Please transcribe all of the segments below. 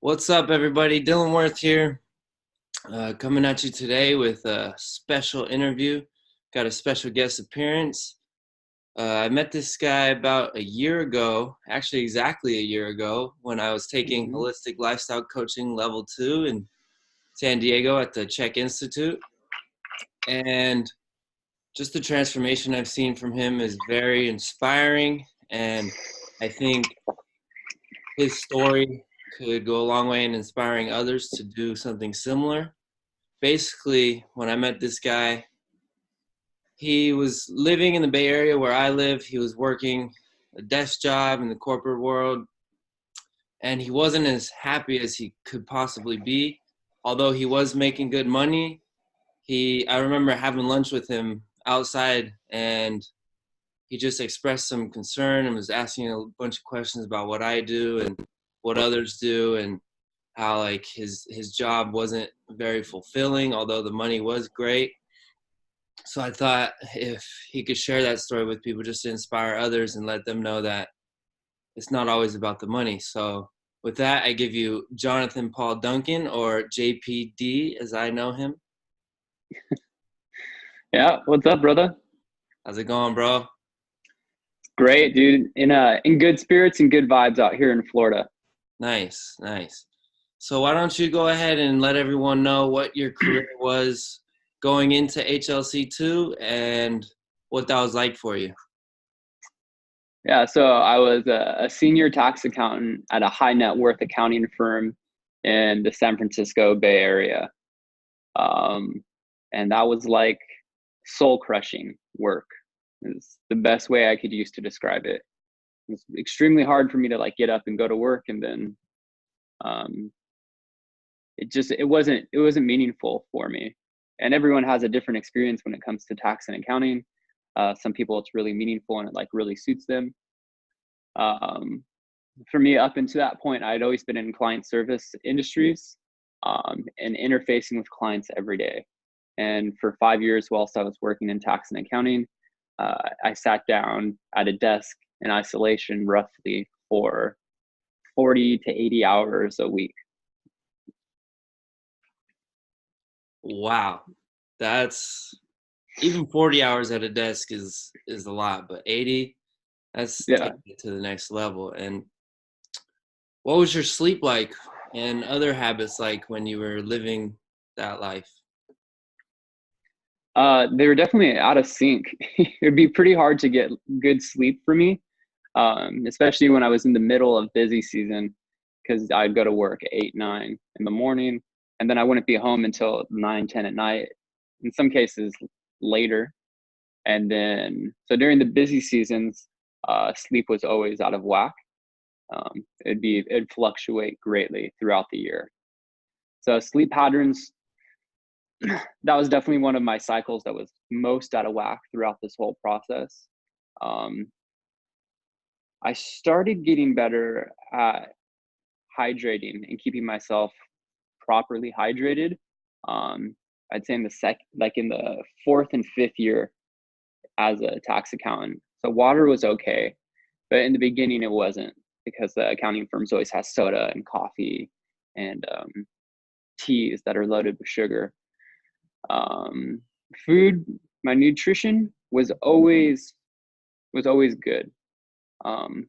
What's up, everybody? Dylan Worth here, coming at you today with a special interview. Got a special guest appearance. I met this guy about a year ago, actually exactly a year ago, when I was taking holistic lifestyle coaching level 2 in San Diego at the Czech Institute. And just the transformation I've seen from him is very inspiring. And I think his story could go a long way in inspiring others to do something similar. Basically, when I met this guy, he was living in the Bay Area where I live. He was working a desk job in the corporate world, and he wasn't as happy as he could possibly be. Although he was making good money, I remember having lunch with him outside, and he just expressed some concern and was asking a bunch of questions about what I do and what others do, and how like his job wasn't very fulfilling, although the money was great. So I thought if he could share that story with people just to inspire others and let them know that it's not always about the money. So with that, I give you Jonathan Paul Duncan, or JPD as I know him. Yeah, what's up, brother? How's it going, bro? Great, dude. In good spirits and good vibes out here in Florida. Nice, nice. So why don't you go ahead and let everyone know what your career was going into HLC2 and what that was like for you. Yeah, so I was a senior tax accountant at a high net worth accounting firm in the San Francisco Bay Area. Um, and that was like soul crushing work. It's the best way I could use to describe it. It was extremely hard for me to like get up and go to work, and then um, it wasn't meaningful for me. And everyone has a different experience when it comes to tax and accounting. Some people it's really meaningful and it like really suits them. Um, for me, up until that point, I'd always been in client service industries, and interfacing with clients every day. And for 5 years, whilst I was working in tax and accounting, I sat down at a desk in isolation roughly for 40 to 80 hours a week. Wow. That's even 40 hours at a desk is a lot, but 80, that's Yeah. taking it to the next level. And what was your sleep like and other habits like when you were living that life? They were definitely out of sync. It'd be pretty hard to get good sleep for me, especially when I was in the middle of busy season, because I'd go to work at 8, 9 in the morning, and then I wouldn't be home until 9, 10 at night, in some cases later. And then, so during the busy seasons, sleep was always out of whack. It'd fluctuate greatly throughout the year. So sleep patterns, that was definitely one of my cycles that was most out of whack throughout this whole process. Um, I started getting better at hydrating and keeping myself properly hydrated. Um, I'd say in the fourth and fifth year as a tax accountant. So water was okay, but in the beginning it wasn't, because the accounting firms always has soda and coffee and teas that are loaded with sugar. Um, Food, my nutrition was always good. Um,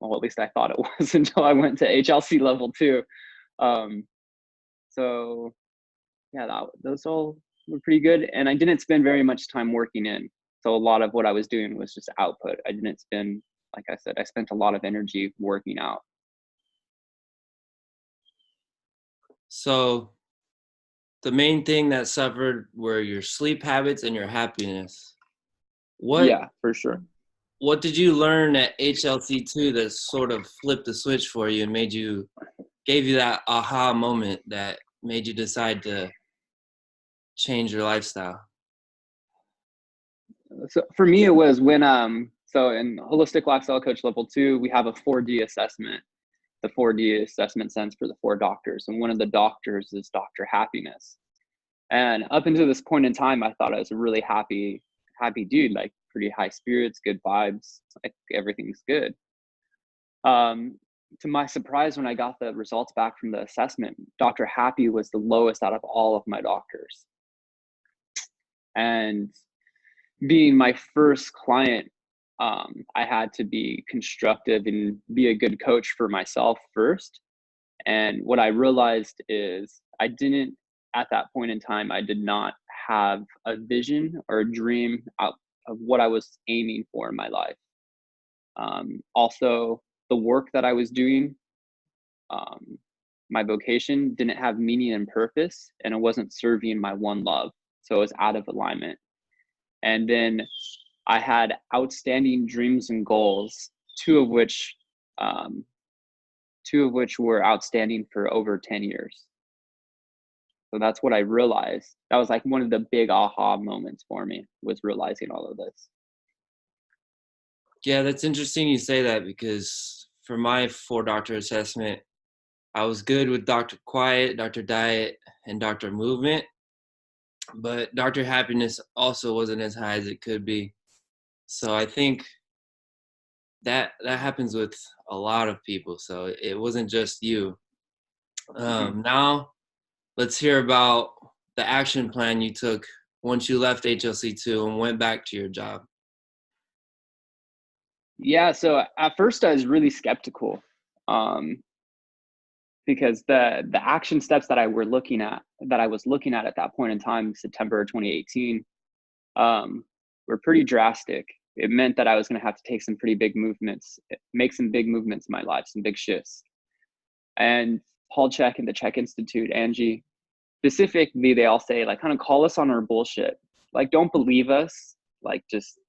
well, at least I thought it was until I went to HLC level 2. Um, so yeah, those all were pretty good. And I didn't spend very much time working in. So a lot of what I was doing was just output. I didn't spend, like I said, I spent a lot of energy working out. So the main thing that suffered were your sleep habits and your happiness. What Yeah, for sure. what did you learn at HLC2 that sort of flipped the switch for you and gave you that aha moment that made you decide to change your lifestyle? So for me, it was when so in holistic lifestyle coach level 2, we have a 4D assessment. The 4D assessment stands for the 4 doctors, and one of the doctors is Dr. Happiness. And up until this point in time, I thought I was a really happy dude, like pretty high spirits, good vibes, like everything's good. to my surprise, when I got the results back from the assessment, Dr. Happy was the lowest out of all of my doctors. And being my first client, I had to be constructive and be a good coach for myself first. And what I realized is at that point in time, I did not have a vision or a dream of what I was aiming for in my life. Also, the work that I was doing, my vocation didn't have meaning and purpose, and it wasn't serving my one love. So it was out of alignment. And then I had outstanding dreams and goals, two of which were outstanding for over 10 years. So that's what I realized. That was like one of the big aha moments for me, was realizing all of this. Yeah, that's interesting you say that, because for my 4 doctor assessment, I was good with Dr. Quiet, Dr. Diet, and Dr. Movement, but Dr. Happiness also wasn't as high as it could be. So I think that happens with a lot of people. So it wasn't just you. Now let's hear about the action plan you took once you left HLC2 and went back to your job. Yeah, so at first I was really skeptical, because the action steps that I was looking at at that point in time, September 2018, were pretty drastic. It meant that I was going to have to take some pretty big movements, make some big movements in my life, some big shifts. And Paul Chek and the Chek Institute, Angie, specifically, they all say, like, kind of call us on our bullshit. Like, don't believe us. Like, just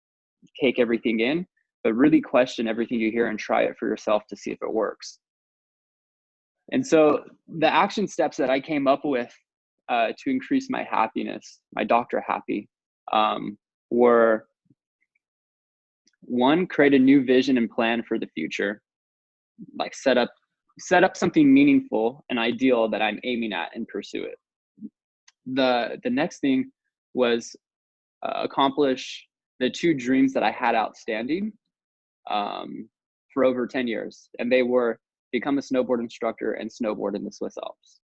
take everything in, but really question everything you hear and try it for yourself to see if it works. And so the action steps that I came up with to increase my happiness, my Dr. Happy, were: one, create a new vision and plan for the future. Like, set up something meaningful and ideal that I'm aiming at and pursue it. The next thing was accomplish the 2 dreams that I had outstanding for over 10 years. And they were become a snowboard instructor and snowboard in the Swiss Alps.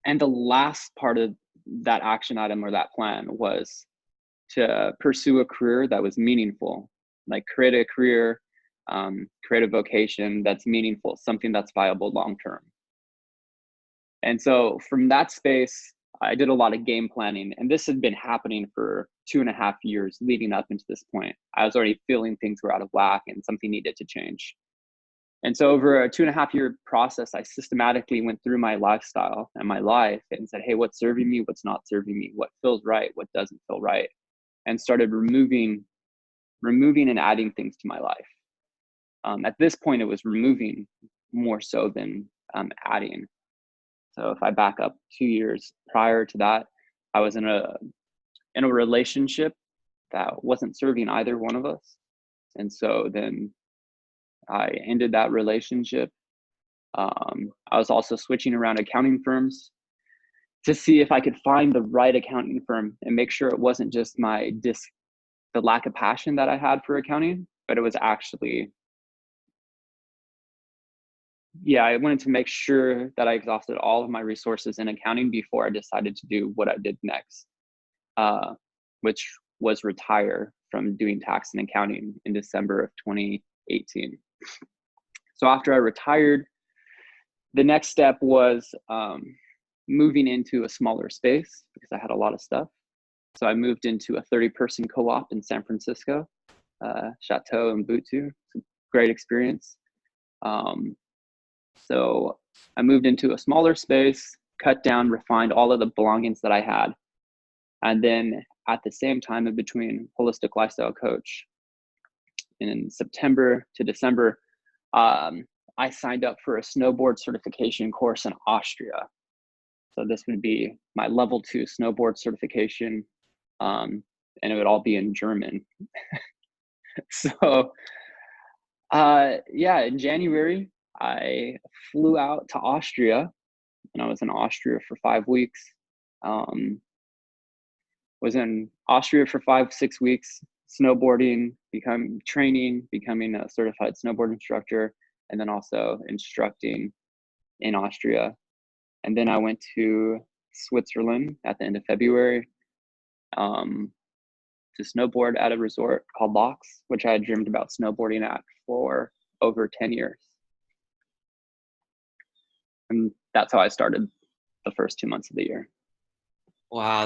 And the last part of that action item, or that plan, was to pursue a career that was meaningful, like create a career, create a vocation that's meaningful, something that's viable long-term. And so from that space, I did a lot of game planning, and this had been happening for 2.5 years leading up into this point. I was already feeling things were out of whack and something needed to change. And so over a 2.5-year process, I systematically went through my lifestyle and my life and said, hey, what's serving me? What's not serving me? What feels right? What doesn't feel right? And started removing and adding things to my life. At this point, it was removing more so than adding. So if I back up 2 years prior to that, I was in a relationship that wasn't serving either one of us. And so then I ended that relationship. I was also switching around accounting firms to see if I could find the right accounting firm and make sure it wasn't just the lack of passion that I had for accounting, but it was actually, I wanted to make sure that I exhausted all of my resources in accounting before I decided to do what I did next, which was retire from doing tax and accounting in December of 2018. So after I retired, the next step was moving into a smaller space because I had a lot of stuff. So I moved into a 30-person co-op in San Francisco, Chateau and Butu. It's a great experience. So I moved into a smaller space, cut down, refined all of the belongings that I had. And then at the same time, in between, holistic lifestyle coach. In September to December, I signed up for a snowboard certification course in Austria. So this would be my level 2 snowboard certification, and it would all be in German. So in January, I flew out to Austria, and I was in Austria for 5 weeks. Was in Austria for 5-6 weeks, snowboarding, becoming a certified snowboard instructor. and then also instructing in Austria. And then I went to Switzerland at the end of February to snowboard at a resort called Locks, which I had dreamed about snowboarding at for over 10 years. And that's how I started the first 2 months of the year. Wow,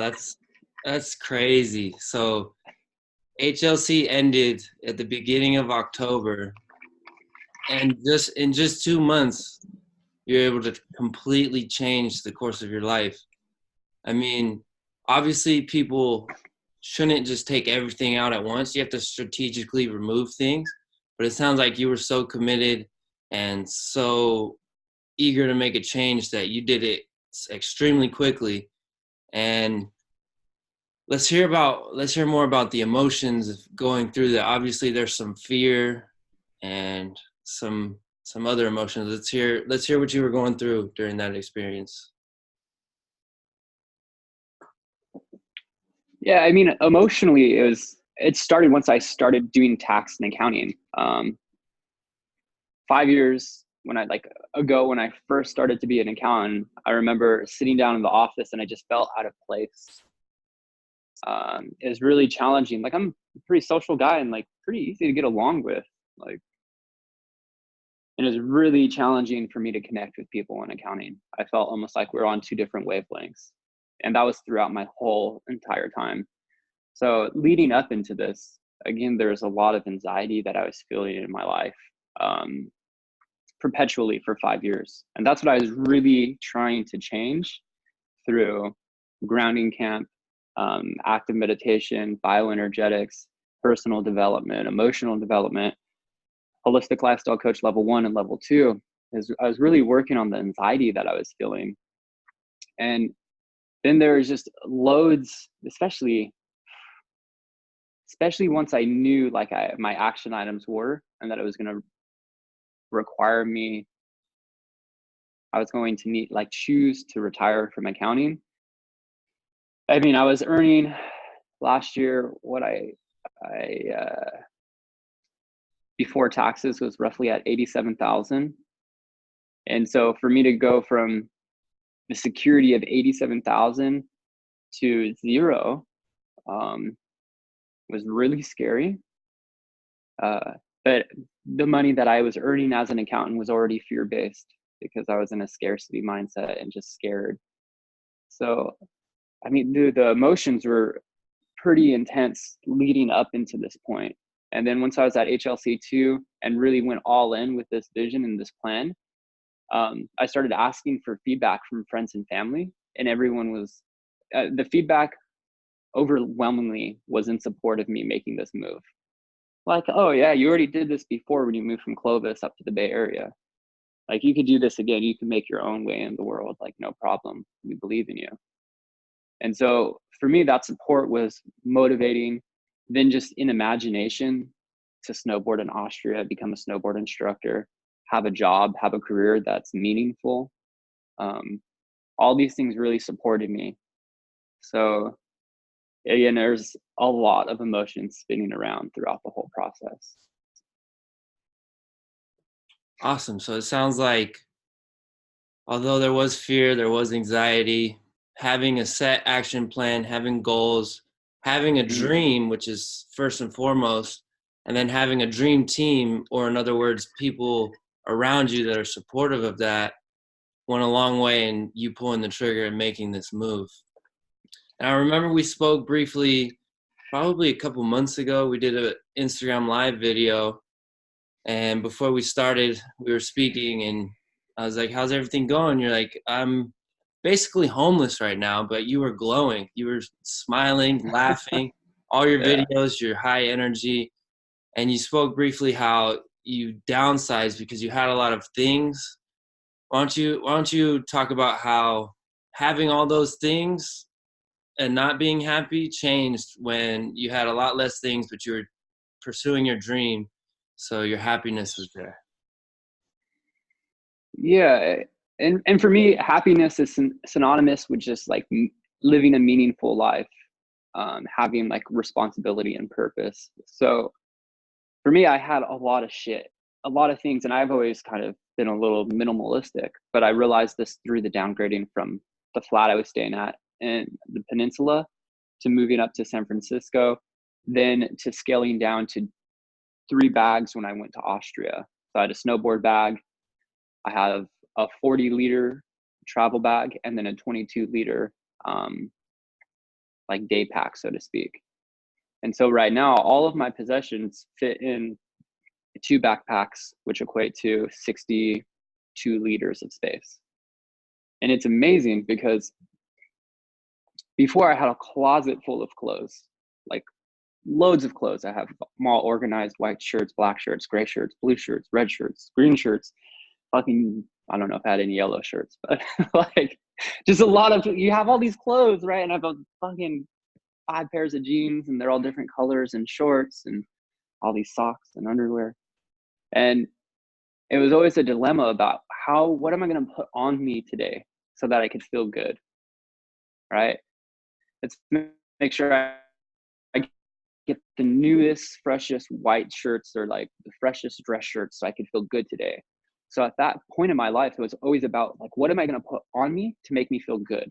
that's crazy. So HLC ended at the beginning of October, and just in just 2 months, you're able to completely change the course of your life. I mean, obviously people shouldn't just take everything out at once. You have to strategically remove things, but it sounds like you were so committed and so eager to make a change that you did it extremely quickly. And let's hear more about the emotions of going through that. Obviously there's some fear and some other emotions. Let's hear what you were going through during that experience. Yeah, I mean, emotionally, it started once I started doing tax and accounting. 5 years when I first started to be an accountant, I remember sitting down in the office and I just felt out of place. It was really challenging. Like, I'm a pretty social guy and like pretty easy to get along with. Like, and it was really challenging for me to connect with people in accounting. I felt almost like we were on two different wavelengths, and that was throughout my whole entire time. So leading up into this, again, there's a lot of anxiety that I was feeling in my life, perpetually for 5 years. And that's what I was really trying to change through grounding camp, active meditation, bioenergetics, personal development, emotional development, holistic lifestyle coach level 1 and level 2. I was really working on the anxiety that I was feeling. And then there was just loads, especially once I knew my action items were, and that it was going to require me, I was going to need choose to retire from accounting. I mean, I was earning last year what I before taxes was roughly at 87,000. And so for me to go from the security of 87,000 to zero was really scary. But the money that I was earning as an accountant was already fear-based because I was in a scarcity mindset and just scared. So, I mean, the emotions were pretty intense leading up into this point. And then once I was at HLC2 and really went all in with this vision and this plan, I started asking for feedback from friends and family, and everyone was, the feedback overwhelmingly was in support of me making this move. Like, oh yeah, you already did this before when you moved from Clovis up to the Bay Area. Like, you could do this again. You can make your own way in the world. Like, no problem. We believe in you. And so for me, that support was motivating. Then just in imagination to snowboard in Austria, become a snowboard instructor, have a job, have a career that's meaningful. All these things really supported me. So again, there's a lot of emotions spinning around throughout the whole process. Awesome. So it sounds like although there was fear, there was anxiety, having a set action plan, having goals, having a dream, which is first and foremost, and then having a dream team, or in other words, people around you that are supportive of that, went a long way in you pulling the trigger and making this move. And I remember we spoke briefly, probably a couple months ago. We did an Instagram live video, and before we started, we were speaking, and I was like, how's everything going? You're like, I'm basically homeless right now, but you were glowing. You were smiling, laughing, all your Yeah. videos, your high energy. And you spoke briefly how you downsized because you had a lot of things. Why don't you talk about how having all those things and not being happy changed when you had a lot less things, but you were pursuing your dream, so your happiness was there. Yeah. And for me, happiness is synonymous with just living a meaningful life, having responsibility and purpose. So for me, I had a lot of shit. a lot of things, and I've always kind of been a little minimalistic, but I realized this through the downgrading from the flat I was staying at in the peninsula to moving up to San Francisco, then to scaling down to 3 bags when I went to Austria. So I had a snowboard bag, I have a 40-liter travel bag, and then a 22-liter like day pack, so to speak. And so right now, all of my possessions fit in 2 backpacks, which equate to 62 liters of space. And it's amazing because before I had a closet full of clothes, like loads of clothes. I have them all organized: white shirts, black shirts, gray shirts, blue shirts, red shirts, green shirts, fucking, I don't know if I had any yellow shirts, but like just a lot of, you have all these clothes, right? And I have a fucking 5 pairs of jeans, and they're all different colors, and shorts, and all these socks and underwear. And it was always a dilemma about what am I going to put on me today so that I could feel good, right? Let's make sure I get the newest, freshest white shirts, or like the freshest dress shirts, so I could feel good today. So at that point in my life, it was always about like, what am I going to put on me to make me feel good?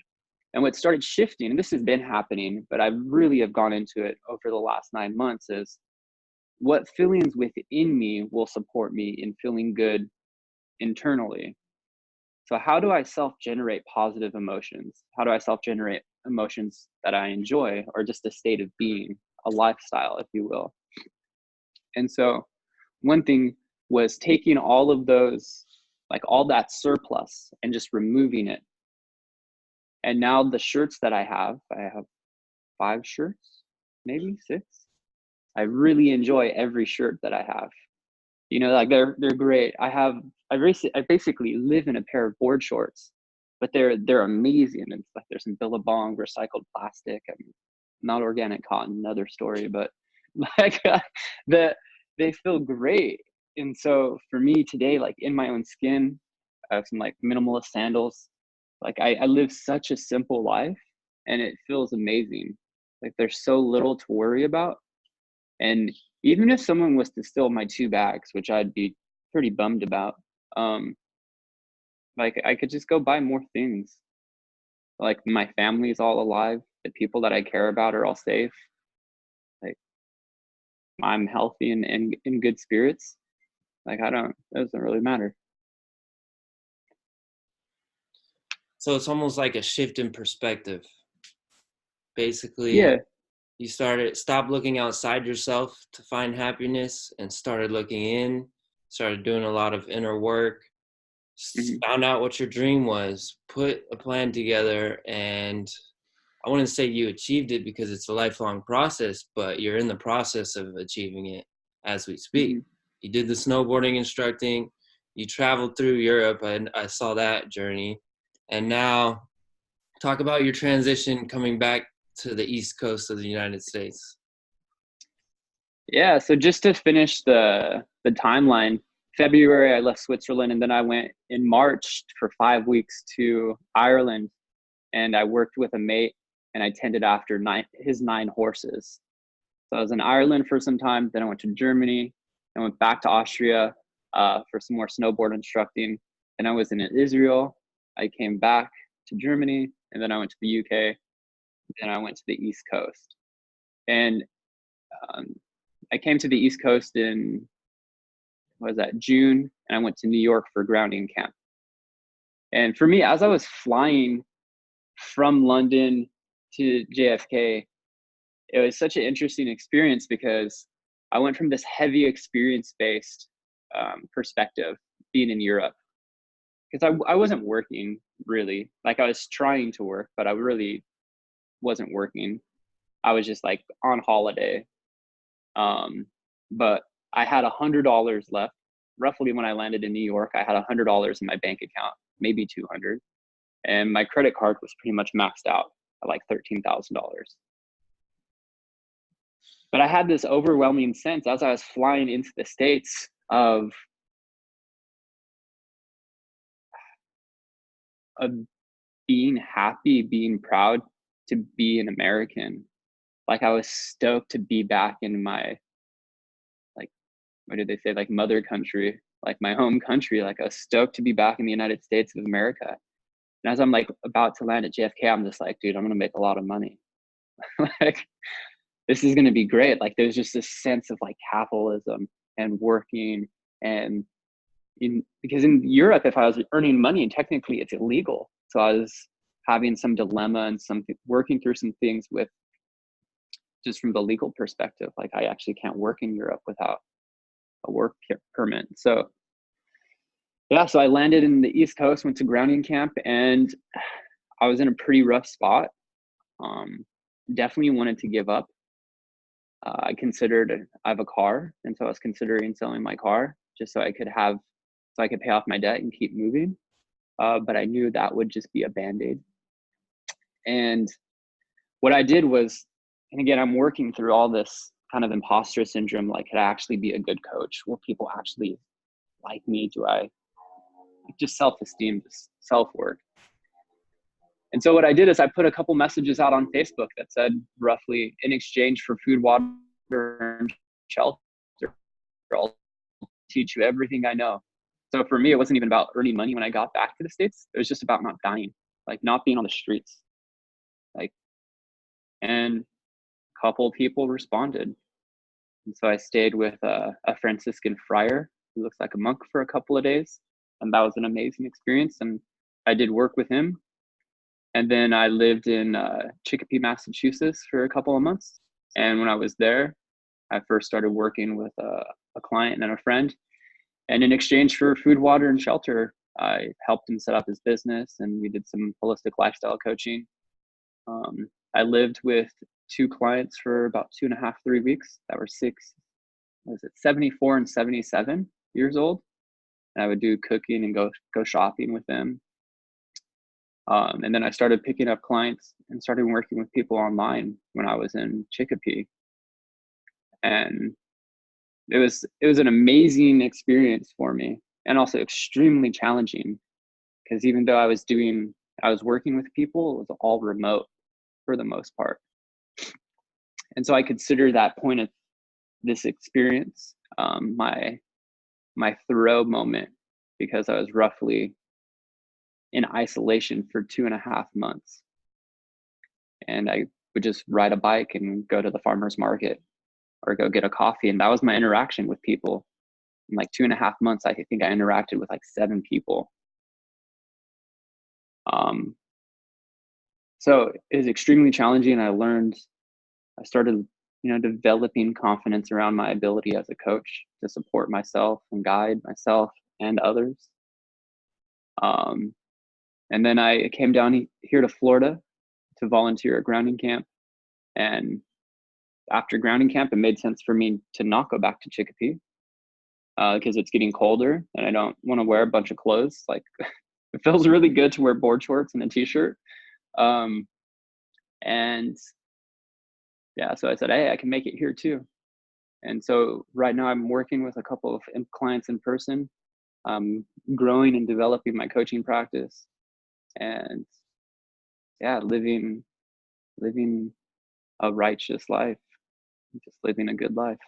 And what started shifting, and this has been happening, but I really have gone into it over the last 9 months, is what feelings within me will support me in feeling good internally. So how do I self-generate positive emotions? How do I self-generate emotions that I enjoy, or just a state of being, a lifestyle, if you will? And so one thing was taking all of those, like all that surplus, and just removing it. And now the shirts that I have 5 shirts, maybe 6. I really enjoy every shirt that I have. You know, like they're great. I basically live in a pair of board shorts, but they're amazing. It's like there's some Billabong recycled plastic and not organic cotton, another story, but like they feel great. And so for me today, like in my own skin, I have some like minimalist sandals. Like I live such a simple life, and it feels amazing. Like there's so little to worry about. And even if someone was to steal my 2 bags, which I'd be pretty bummed about, um, like I could just go buy more things. Like my family's all alive, the people that I care about are all safe. Like I'm healthy and in good spirits. Like it doesn't really matter. So it's almost like a shift in perspective. Basically, Yeah. you stopped looking outside yourself to find happiness and started looking in, started doing a lot of inner work, Hmm. found out what your dream was, put a plan together, and I wouldn't say you achieved it because it's a lifelong process, but you're in the process of achieving it as we speak. Hmm. You did the snowboarding instructing, you traveled through Europe, and I saw that journey. And now talk about your transition coming back to the East Coast of the United States. Yeah. So just to finish the timeline, February I left Switzerland, and then I went in March for 5 weeks to Ireland, and I worked with a mate, and I tended after his 9 horses. So I was in Ireland for some time. Then I went to Germany. I went back to Austria for some more snowboard instructing. And I was in Israel. I came back to Germany, and then I went to the UK. Then I went to the East Coast. And um, I came to the East Coast in, what was that, June, and I went to New York for grounding camp. And for me, as I was flying from London to JFK, it was such an interesting experience because I went from this heavy experience based perspective being in Europe, because I wasn't working really. Like I was trying to work, but I really wasn't working. I was just like on holiday. Um, but I had $100 left. Roughly when I landed in New York, I had $100 in my bank account, maybe 200, and my credit card was pretty much maxed out at like $13,000. But I had this overwhelming sense as I was flying into the States of being happy, being proud to be an American. Like I was stoked to be back in my like what did they say, like mother country, like my home country. Like I was stoked to be back in the United States of America. And as I'm like about to land at JFK, I'm just like, dude, I'm gonna make a lot of money. Like this is gonna be great. Like there's just this sense of like capitalism and working, and because in Europe, if I was earning money, and technically it's illegal. So I was having some dilemma and working through some things with just from the legal perspective. Like I actually can't work in Europe without a work permit. So yeah, so I landed in the East Coast, went to grounding camp, and I was in a pretty rough spot. Definitely wanted to give up. I have a car, and so I was considering selling my car just so I could pay off my debt and keep moving. But I knew that would just be a Band-Aid. And what I did was, and again, I'm working through all this kind of imposter syndrome. Like, could I actually be a good coach? Will people actually like me? Do I just self-esteem, just self-worth? And so what I did is I put a couple messages out on Facebook that said roughly, in exchange for food, water, and shelter, I'll teach you everything I know. So for me, it wasn't even about earning money when I got back to the States. It was just about not dying, like not being on the streets. Like, and a couple people responded. And so I stayed with a Franciscan friar who looks like a monk for a couple of days. And that was an amazing experience. And I did work with him. And then I lived in Chicopee, Massachusetts for a couple of months. And when I was there, I first started working with a client and a friend. And in exchange for food, water, and shelter, I helped him set up his business, and we did some holistic lifestyle coaching. I lived with two clients for about 2.5, 3 weeks that were 74 and 77 years old. And I would do cooking and go shopping with them. And then I started picking up clients and started working with people online when I was in Chicopee. And it was an amazing experience for me, and also extremely challenging, because even though I was working with people, it was all remote for the most part. And so I consider that point of this experience my Thoreau moment, because I was roughly in isolation for 2.5 months. And I would just ride a bike and go to the farmer's market or go get a coffee. And that was my interaction with people. In like 2.5 months, I think I interacted with like 7 people. So it was extremely challenging. I started, developing confidence around my ability as a coach to support myself and guide myself and others. And then I came down here to Florida to volunteer at grounding camp. And after grounding camp, it made sense for me to not go back to Chicopee because it's getting colder and I don't want to wear a bunch of clothes. Like it feels really good to wear board shorts and a t-shirt. And yeah, so I said, hey, I can make it here too. And so right now I'm working with a couple of clients in person, growing and developing my coaching practice, and yeah, living a righteous life, just living a good life.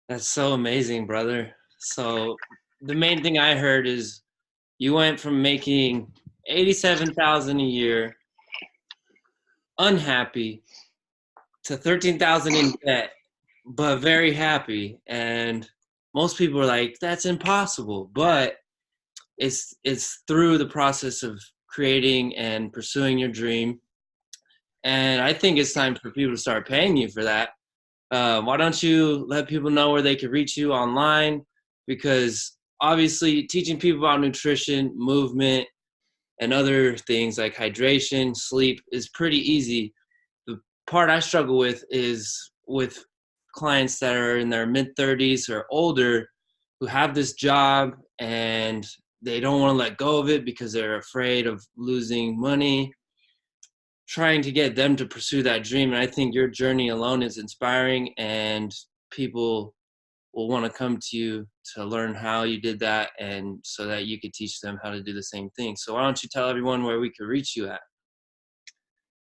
That's so amazing, brother. So the main thing I heard is you went from making 87,000 a year, unhappy, to 13,000 in debt, but very happy. And most people are like, that's impossible. But it's through the process of creating and pursuing your dream. And I think it's time for people to start paying you for that. Why don't you let people know where they can reach you online? Because obviously teaching people about nutrition, movement, and other things like hydration, sleep is pretty easy. The part I struggle with is with clients that are in their mid-30s or older who have this job and they don't want to let go of it because they're afraid of losing money, trying to get them to pursue that dream. And I think your journey alone is inspiring, and people will want to come to you to learn how you did that, and so that you could teach them how to do the same thing. So why don't you tell everyone where we could reach you at?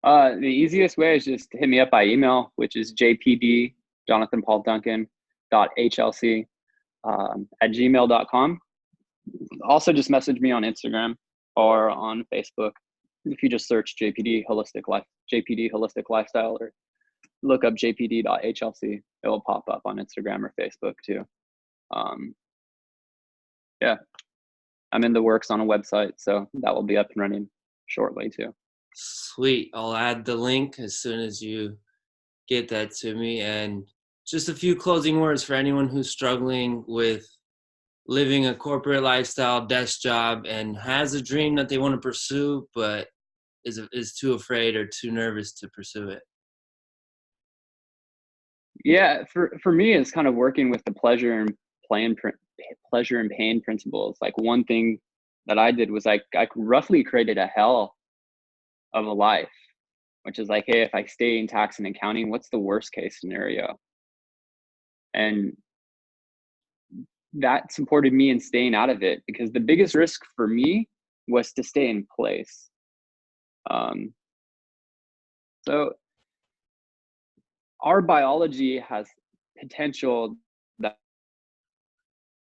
The easiest way is just to hit me up by email, which is jpd, Jonathan Paul Duncan, jpd.hlc at gmail.com. Also, just message me on Instagram or on Facebook. If you just search JPD Holistic Lifestyle, or look up jpd.hlc, it will pop up on Instagram or Facebook too. Yeah, I'm in the works on a website, so that will be up and running shortly too. Sweet. I'll add the link as soon as you get that to me. And just a few closing words for anyone who's struggling with living a corporate lifestyle, desk job, and has a dream that they want to pursue, but is too afraid or too nervous to pursue it. Yeah, for me, it's kind of working with the pleasure and pain principles. Like, one thing that I did was I roughly created a hell of a life, which is like, hey, if I stay in tax and accounting, what's the worst case scenario? And that supported me in staying out of it, because the biggest risk for me was to stay in place. So our biology has potential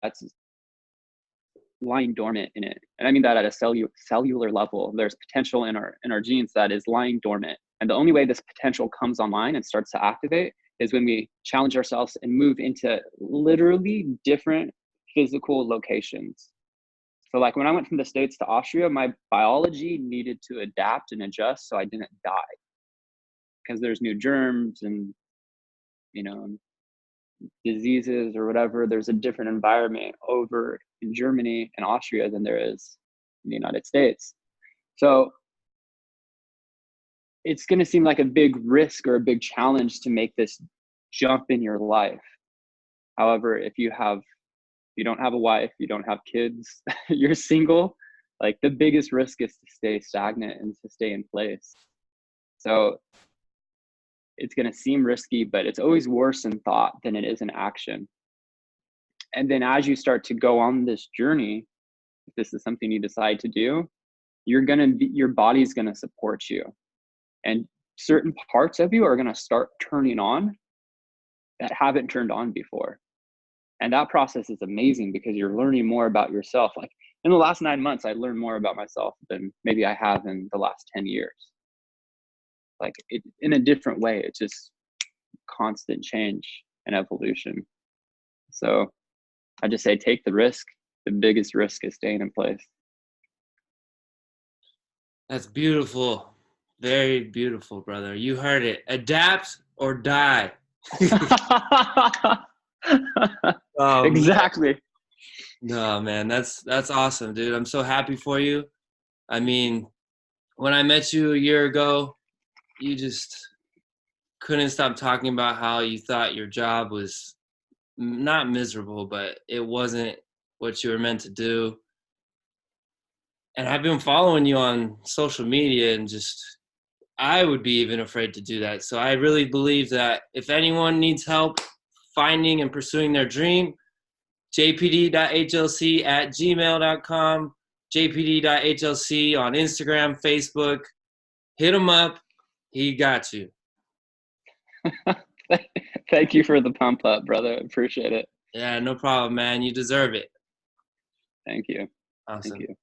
that's lying dormant in it. And I mean that at a cellular level. There's potential in our genes that is lying dormant. And the only way this potential comes online and starts to activate is when we challenge ourselves and move into literally different physical locations. So like when I went from the States to Austria, my biology needed to adapt and adjust so I didn't die, because there's new germs and, you know, diseases or whatever. There's a different environment over in Germany and Austria than there is in the United States. So it's going to seem like a big risk or a big challenge to make this jump in your life. However, if you don't have a wife, you don't have kids, you're single, like the biggest risk is to stay stagnant and to stay in place. So it's going to seem risky, but it's always worse in thought than it is in action. And then as you start to go on this journey, if this is something you decide to do, your body's going to support you. And certain parts of you are going to start turning on that haven't turned on before. And that process is amazing, because you're learning more about yourself. Like in the last 9 months, I learned more about myself than maybe I have in the last 10 years. Like in a different way. It's just constant change and evolution. So I just say, take the risk. The biggest risk is staying in place. That's beautiful. Very beautiful, brother. You heard it. Adapt or die. Exactly. No, man, that's awesome, dude. I'm so happy for you. I mean, when I met you a year ago, you just couldn't stop talking about how you thought your job was not miserable, but it wasn't what you were meant to do. And I've been following you on social media, and just, I would be even afraid to do that. So I really believe that if anyone needs help finding and pursuing their dream, jpd.hlc at gmail.com, jpd.hlc on Instagram, Facebook. Hit him up. He got you. Thank you for the pump up, brother. Appreciate it. Yeah, no problem, man. You deserve it. Thank you. Awesome. Thank you.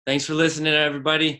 Thanks for listening, everybody.